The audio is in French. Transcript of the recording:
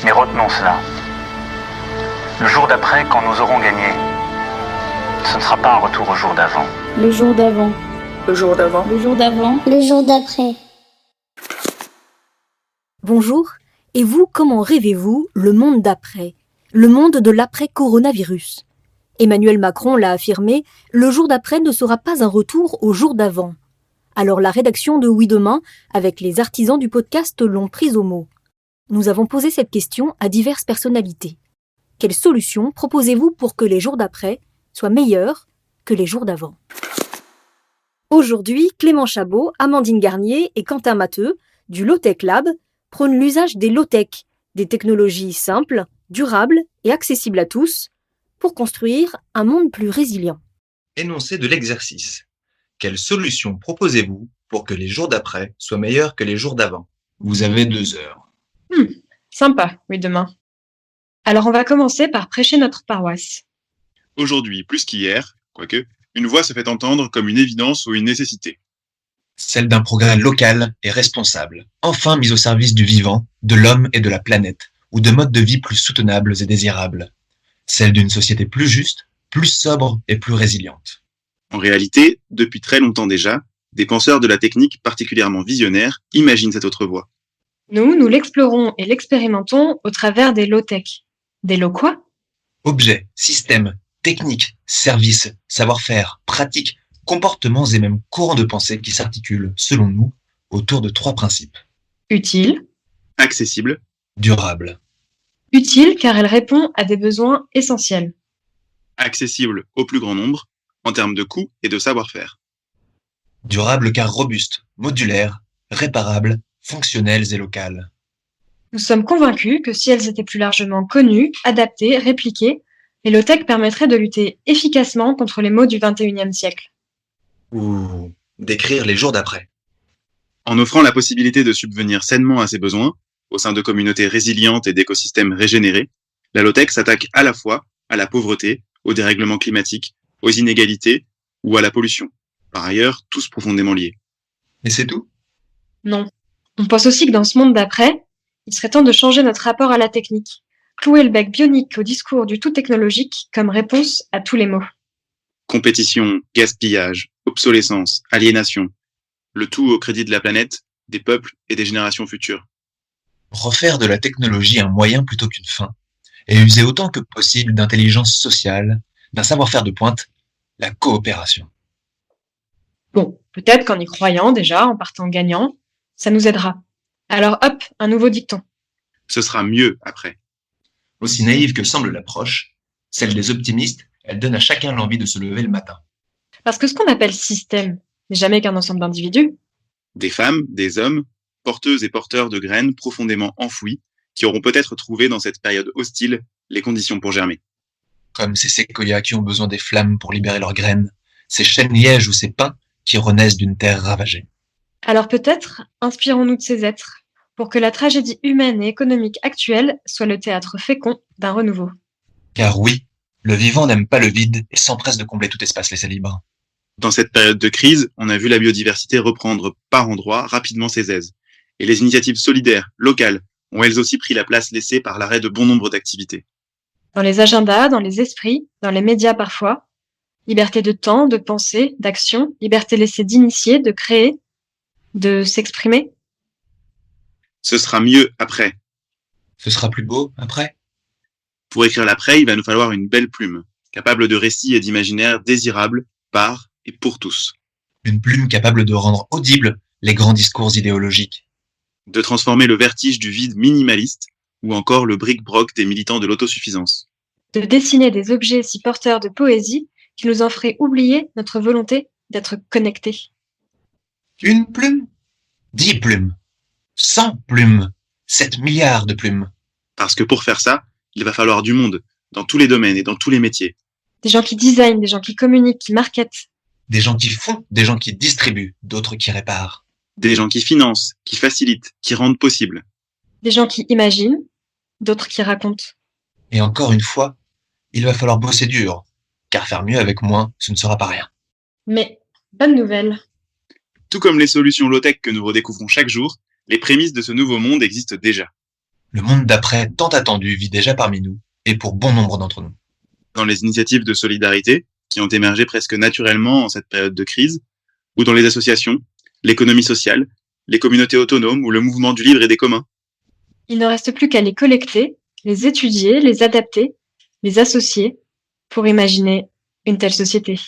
Mais retenons cela. Le jour d'après, quand nous aurons gagné, ce ne sera pas un retour au jour d'avant. Le jour d'avant. Le jour d'avant. Le jour d'avant. Le jour d'après. Bonjour, et vous, comment rêvez-vous le monde d'après? Le monde de l'après-coronavirus? Emmanuel Macron l'a affirmé, le jour d'après ne sera pas un retour au jour d'avant. Alors la rédaction de Oui Demain, avec les artisans du podcast, l'ont prise au mot. Nous avons posé cette question à diverses personnalités. Quelles solutions proposez-vous pour que les jours d'après soient meilleurs que les jours d'avant? Aujourd'hui, Clément Chabot, Amandine Garnier et Quentin Matteux, du Low-Tech Lab, prônent l'usage des low-tech, des technologies simples, durables et accessibles à tous, pour construire un monde plus résilient. Énoncé de l'exercice. Quelles solutions proposez-vous pour que les jours d'après soient meilleurs que les jours d'avant? Vous avez 2 heures. Sympa, oui, demain. Alors on va commencer par prêcher notre paroisse. Aujourd'hui, plus qu'hier, quoique, une voix se fait entendre comme une évidence ou une nécessité. Celle d'un progrès local et responsable, enfin mis au service du vivant, de l'homme et de la planète, ou de modes de vie plus soutenables et désirables. Celle d'une société plus juste, plus sobre et plus résiliente. En réalité, depuis très longtemps déjà, des penseurs de la technique particulièrement visionnaires imaginent cette autre voie. Nous l'explorons et l'expérimentons au travers des low-tech. Des low quoi? Objets, systèmes, techniques, services, savoir-faire, pratiques, comportements et même courants de pensée qui s'articulent, selon nous, autour de 3 principes. Utile. Accessible, Durable. Utile car elle répond à des besoins essentiels. accessible au plus grand nombre, en termes de coût et de savoir-faire. Durable car robuste, modulaire, réparable, fonctionnelles et locales. Nous sommes convaincus que si elles étaient plus largement connues, adaptées, répliquées, les low-tech permettraient de lutter efficacement contre les maux du XXIe siècle. Ou d'écrire les jours d'après. En offrant la possibilité de subvenir sainement à ses besoins, au sein de communautés résilientes et d'écosystèmes régénérés, la low-tech s'attaque à la fois à la pauvreté, au dérèglement climatique, aux inégalités ou à la pollution. Par ailleurs, tous profondément liés. Et c'est tout? Non. On pense aussi que dans ce monde d'après, il serait temps de changer notre rapport à la technique. Clouer le bec bionique au discours du tout technologique comme réponse à tous les maux. Compétition, gaspillage, obsolescence, aliénation. Le tout au crédit de la planète, des peuples et des générations futures. Refaire de la technologie un moyen plutôt qu'une fin, et user autant que possible d'intelligence sociale, d'un savoir-faire de pointe, la coopération. Bon, peut-être qu'en y croyant déjà, en partant gagnant, ça nous aidera. Alors hop, un nouveau dicton. Ce sera mieux après. Aussi naïve que semble l'approche, celle des optimistes, elle donne à chacun l'envie de se lever le matin. Parce que ce qu'on appelle système n'est jamais qu'un ensemble d'individus. Des femmes, des hommes, porteuses et porteurs de graines profondément enfouies, qui auront peut-être trouvé dans cette période hostile les conditions pour germer. Comme ces séquoias qui ont besoin des flammes pour libérer leurs graines, ces chênes-lièges ou ces pins qui renaissent d'une terre ravagée. Alors peut-être inspirons-nous de ces êtres pour que la tragédie humaine et économique actuelle soit le théâtre fécond d'un renouveau. Car oui, le vivant n'aime pas le vide et s'empresse de combler tout espace laissé libre. Dans cette période de crise, on a vu la biodiversité reprendre par endroits rapidement ses aises. Et les initiatives solidaires, locales, ont elles aussi pris la place laissée par l'arrêt de bon nombre d'activités. Dans les agendas, dans les esprits, dans les médias parfois. Liberté de temps, de penser, d'action, liberté laissée d'initier, de créer, de s'exprimer. Ce sera mieux après. Ce sera plus beau après? Pour écrire l'après, il va nous falloir une belle plume, capable de récits et d'imaginaires désirables par et pour tous. Une plume capable de rendre audibles les grands discours idéologiques. De transformer le vertige du vide minimaliste ou encore le bric-broc des militants de l'autosuffisance. De dessiner des objets si porteurs de poésie qui nous en feraient oublier notre volonté d'être connectés. Une plume? 10 plumes? 100 plumes? 7 milliards de plumes? Parce que pour faire ça, il va falloir du monde, dans tous les domaines et dans tous les métiers. Des gens qui designent, des gens qui communiquent, qui marketent. Des gens qui font, des gens qui distribuent, d'autres qui réparent. Des gens qui financent, qui facilitent, qui rendent possible. Des gens qui imaginent, d'autres qui racontent. Et encore une fois, il va falloir bosser dur, car faire mieux avec moins, ce ne sera pas rien. Mais, bonne nouvelle. Tout comme les solutions low-tech que nous redécouvrons chaque jour, les prémices de ce nouveau monde existent déjà. Le monde d'après tant attendu vit déjà parmi nous, et pour bon nombre d'entre nous. Dans les initiatives de solidarité qui ont émergé presque naturellement en cette période de crise, ou dans les associations, l'économie sociale, les communautés autonomes ou le mouvement du libre et des communs. Il ne reste plus qu'à les collecter, les étudier, les adapter, les associer pour imaginer une telle société.